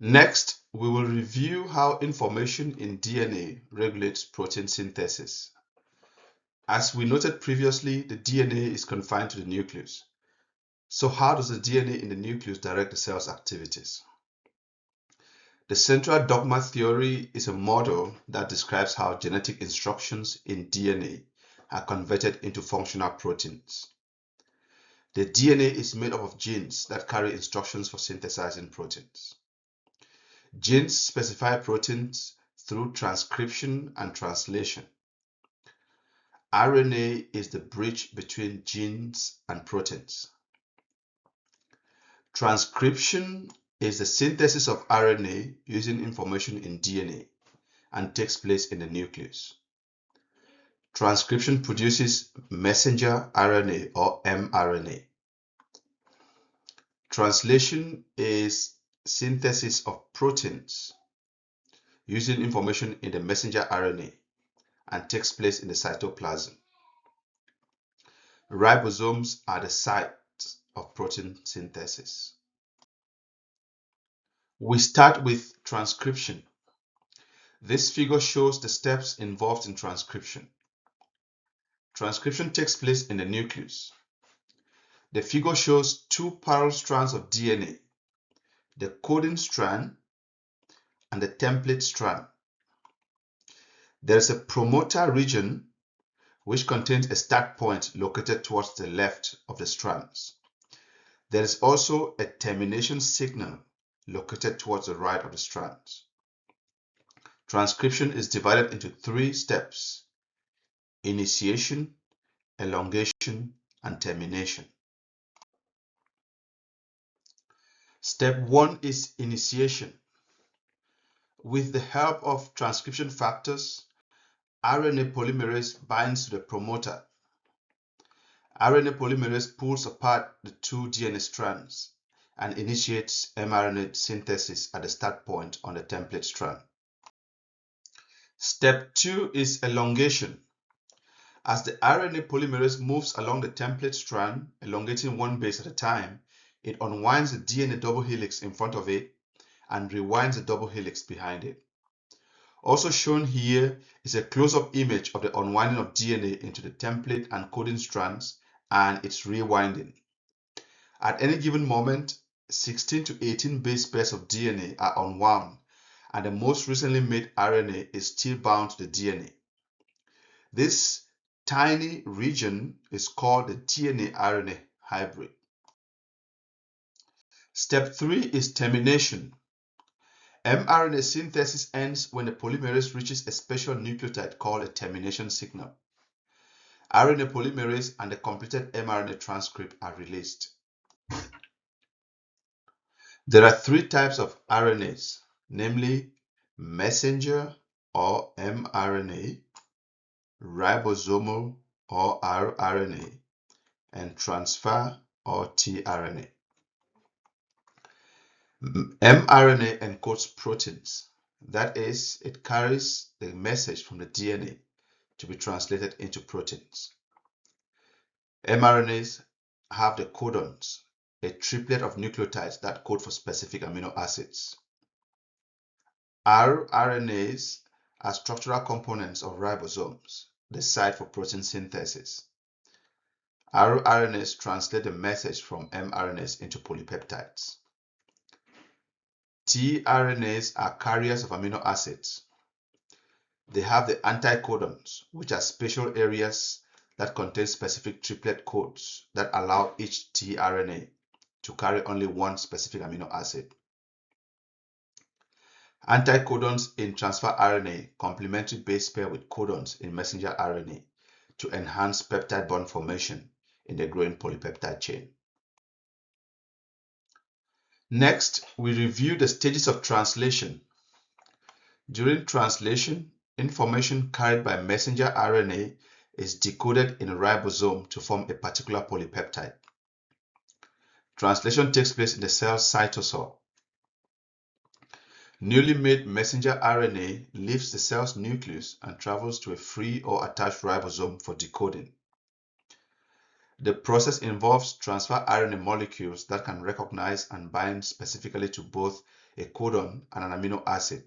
Next, we will review how information in DNA regulates protein synthesis. As we noted previously, the DNA is confined to the nucleus. So how does the DNA in the nucleus direct the cell's activities? The central dogma theory is a model that describes how genetic instructions in DNA are converted into functional proteins. The DNA is made up of genes that carry instructions for synthesizing proteins. Genes specify proteins through transcription and translation. RNA is the bridge between genes and proteins. Transcription is the synthesis of RNA using information in DNA and takes place in the nucleus. Transcription produces messenger RNA or mRNA. Translation is synthesis of proteins using information in the messenger RNA and takes place in the cytoplasm. Ribosomes are the site of protein synthesis. We start with transcription. This figure shows the steps involved in transcription. Transcription takes place in the nucleus. The figure shows two parallel strands of DNA, the coding strand and the template strand. There is a promoter region which contains a start point located towards the left of the strands. There is also a termination signal located towards the right of the strands. Transcription is divided into three steps: initiation, elongation, and termination. Step 1 is initiation. With the help of transcription factors, RNA polymerase binds to the promoter. RNA polymerase pulls apart the two DNA strands and initiates mRNA synthesis at the start point on the template strand. Step 2 is elongation. As the RNA polymerase moves along the template strand, elongating one base at a time, it unwinds the DNA double helix in front of it and rewinds the double helix behind it. Also shown here is a close-up image of the unwinding of DNA into the template and coding strands and its rewinding. At any given moment, 16 to 18 base pairs of DNA are unwound, and the most recently made RNA is still bound to the DNA. This tiny region is called the DNA-RNA hybrid. Step 3 is termination. mRNA synthesis ends when the polymerase reaches a special nucleotide called a termination signal. RNA polymerase and the completed mRNA transcript are released. There are three types of RNAs, namely messenger or mRNA, ribosomal or rRNA, and transfer or tRNA. mRNA encodes proteins. That is, it carries the message from the DNA to be translated into proteins. mRNAs have the codons, a triplet of nucleotides that code for specific amino acids. rRNAs are structural components of ribosomes, the site for protein synthesis. rRNAs translate the message from mRNAs into polypeptides. tRNAs are carriers of amino acids. They have the anticodons, which are spatial areas that contain specific triplet codes that allow each tRNA to carry only one specific amino acid. Anticodons in transfer RNA complementary base pair with codons in messenger RNA to enhance peptide bond formation in the growing polypeptide chain. Next, we review the stages of translation. During translation, information carried by messenger RNA is decoded in a ribosome to form a particular polypeptide. Translation takes place in the cell's cytosol. Newly made messenger RNA leaves the cell's nucleus and travels to a free or attached ribosome for decoding. The process involves transfer RNA molecules that can recognize and bind specifically to both a codon and an amino acid.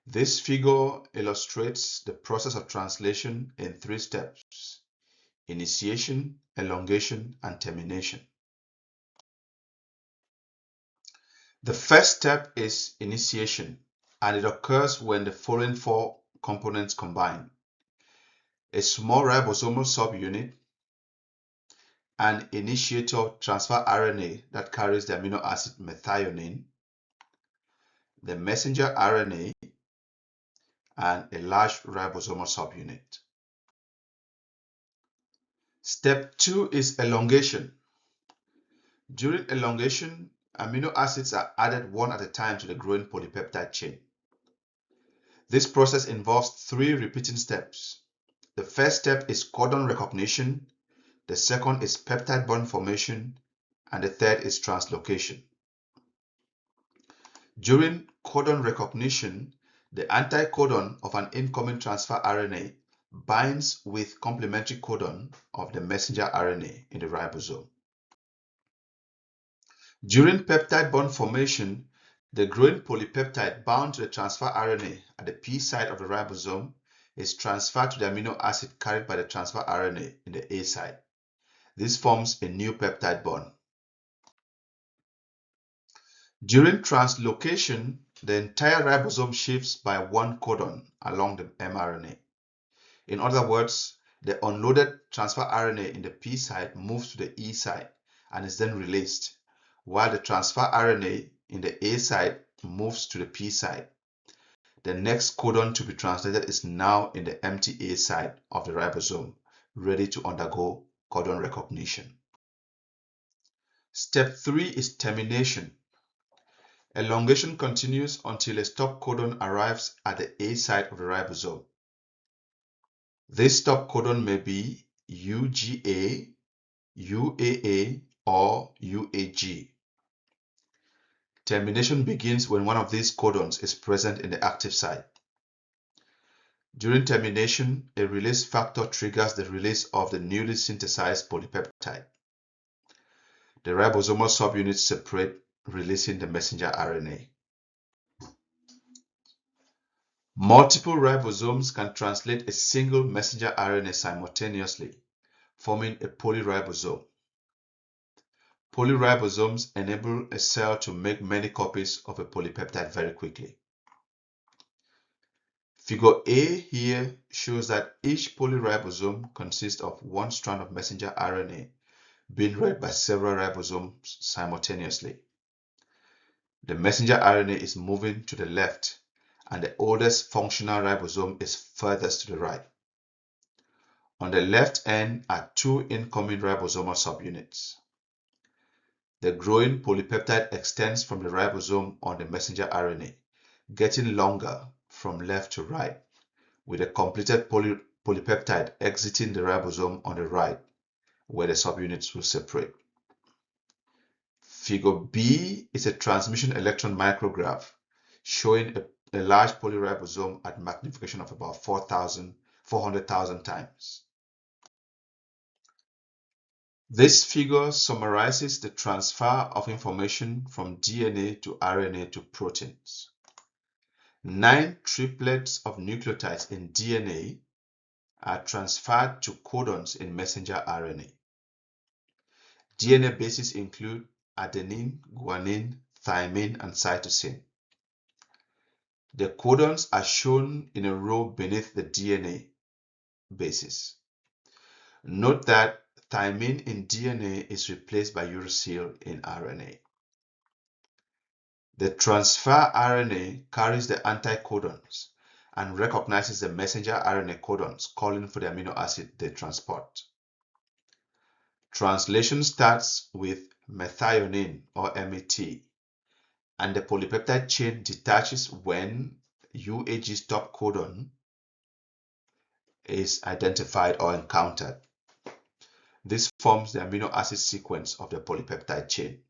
This figure illustrates the process of translation in 3 steps: initiation, elongation, and termination. The first step is initiation, and it occurs when the following 4 components combine: a small ribosomal subunit, an initiator transfer RNA that carries the amino acid methionine, the messenger RNA, and a large ribosomal subunit. Step 2 is elongation. During elongation, amino acids are added one at a time to the growing polypeptide chain. This process involves 3 repeating steps. The first step is codon recognition, the second is peptide bond formation, and the third is translocation. During codon recognition, the anticodon of an incoming transfer RNA binds with complementary codon of the messenger RNA in the ribosome. During peptide bond formation, the growing polypeptide bound to the transfer RNA at the P site of the ribosome is transferred to the amino acid carried by the transfer RNA in the A site. This forms a new peptide bond. During translocation, the entire ribosome shifts by 1 codon along the mRNA. In other words, the unloaded transfer RNA in the P site moves to the E site and is then released, while the transfer RNA in the A site moves to the P site. The next codon to be translated is now in the empty A site of the ribosome, ready to undergo codon recognition. Step 3 is termination. Elongation continues until a stop codon arrives at the A site of the ribosome. This stop codon may be UGA, UAA, or UAG. Termination begins when one of these codons is present in the active site. During termination, a release factor triggers the release of the newly synthesized polypeptide. The ribosomal subunits separate, releasing the messenger RNA. Multiple ribosomes can translate a single messenger RNA simultaneously, forming a polyribosome. Polyribosomes enable a cell to make many copies of a polypeptide very quickly. Figure A here shows that each polyribosome consists of 1 strand of messenger RNA being read by several ribosomes simultaneously. The messenger RNA is moving to the left, and the oldest functional ribosome is furthest to the right. On the left end are 2 incoming ribosomal subunits. The growing polypeptide extends from the ribosome on the messenger RNA, getting longer from left to right, with a completed polypeptide exiting the ribosome on the right, where the subunits will separate. Figure B is a transmission electron micrograph showing a large polyribosome at magnification of about 400,000 times. This figure summarizes the transfer of information from DNA to RNA to proteins. 9 triplets of nucleotides in DNA are transferred to codons in messenger RNA. DNA bases include adenine, guanine, thymine, and cytosine. The codons are shown in a row beneath the DNA bases. Note that thymine in DNA is replaced by uracil in RNA. The transfer RNA carries the anticodons and recognizes the messenger RNA codons calling for the amino acid they transport. Translation starts with methionine or MET, and the polypeptide chain detaches when UAG stop codon is identified or encountered. This forms the amino acid sequence of the polypeptide chain.